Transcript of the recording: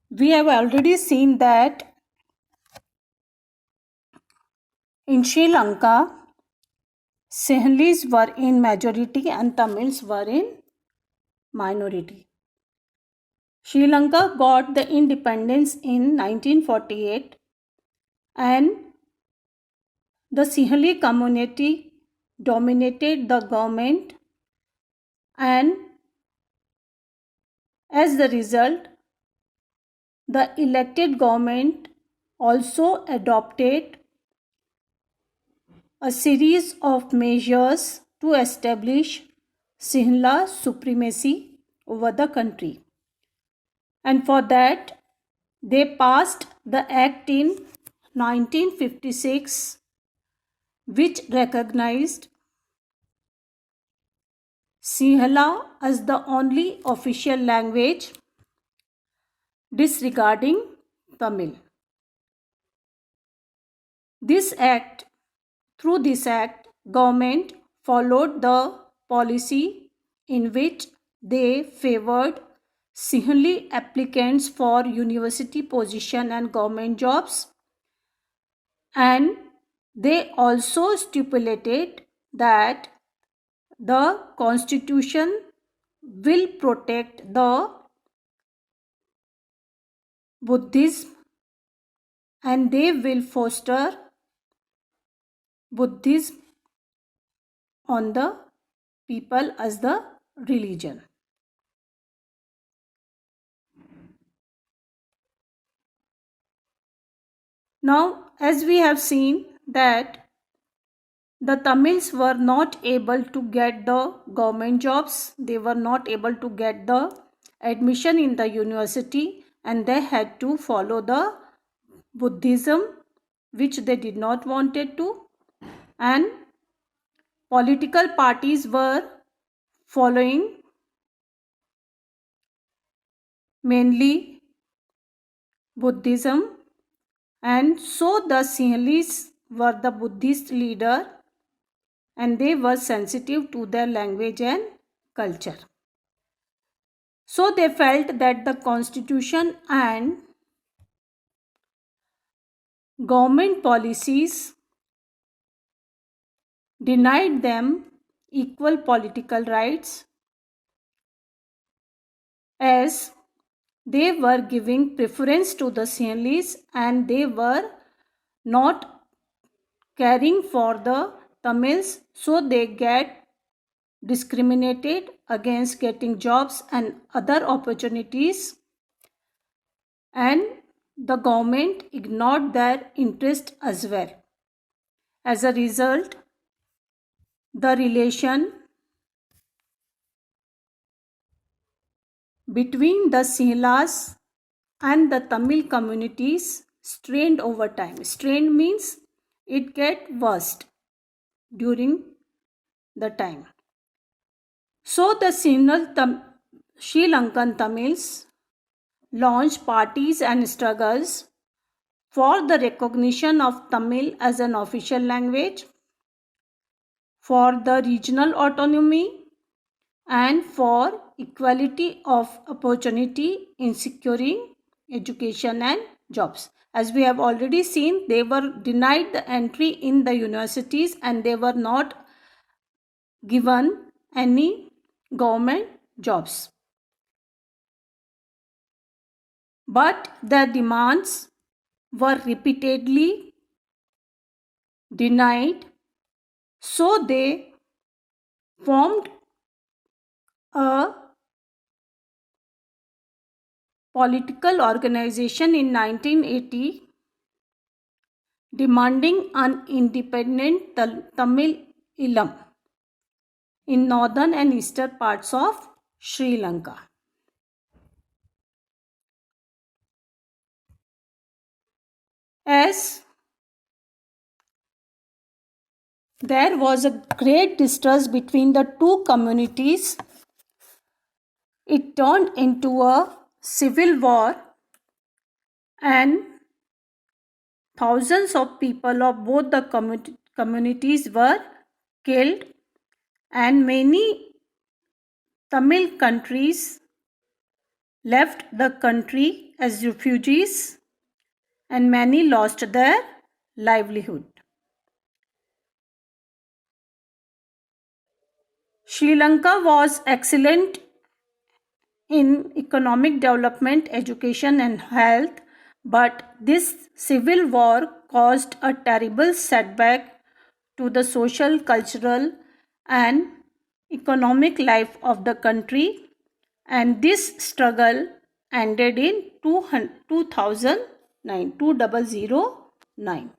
We have already seen that in Sri Lanka, Sinhalese were in majority and Tamils were in minority. Sri Lanka got the independence in 1948 and the Sinhali community dominated the government, and as the result, the elected government also adopted a series of measures to establish Sinhala supremacy over the country. And for that, they passed the act in 1956, which recognized Sinhala as the only official language, disregarding Tamil. Through this act, government followed the policy in which they favored Sinhali applicants for university position and government jobs, and they also stipulated that the constitution will protect the Buddhism and they will foster Buddhism on the people as the religion. Now, as we have seen that the Tamils were not able to get the government jobs, they were not able to get the admission in the university, and they had to follow the Buddhism, which they did not wanted to, and political parties were following mainly Buddhism, and so the Sinhalese were the Buddhist leader and they were sensitive to their language and culture. So they felt that the constitution and government policies denied them equal political rights, as they were giving preference to the Sinhalese and they were not caring for the Tamils, so they get discriminated against getting jobs and other opportunities, and the government ignored their interest as well. As a result, the relation between the Sinhalas and the Tamil communities strained over time. Strained means it get worse during the time. So the Sri Lankan Tamils launched parties and struggles for the recognition of Tamil as an official language, for the regional autonomy, and for equality of opportunity in securing education and jobs. As we have already seen, they were denied the entry in the universities and they were not given any government jobs. But their demands were repeatedly denied, so they formed a political organization in 1980 demanding an independent Tamil Eelam in northern and eastern parts of Sri Lanka. As there was a great distrust between the two communities, it turned into a civil war and thousands of people of both the communities were killed, and many Tamil countries left the country as refugees and many lost their livelihood. Sri Lanka was excellent in economic development, education and health, but this civil war caused a terrible setback to the social, cultural and economic life of the country, and this struggle ended in 2009.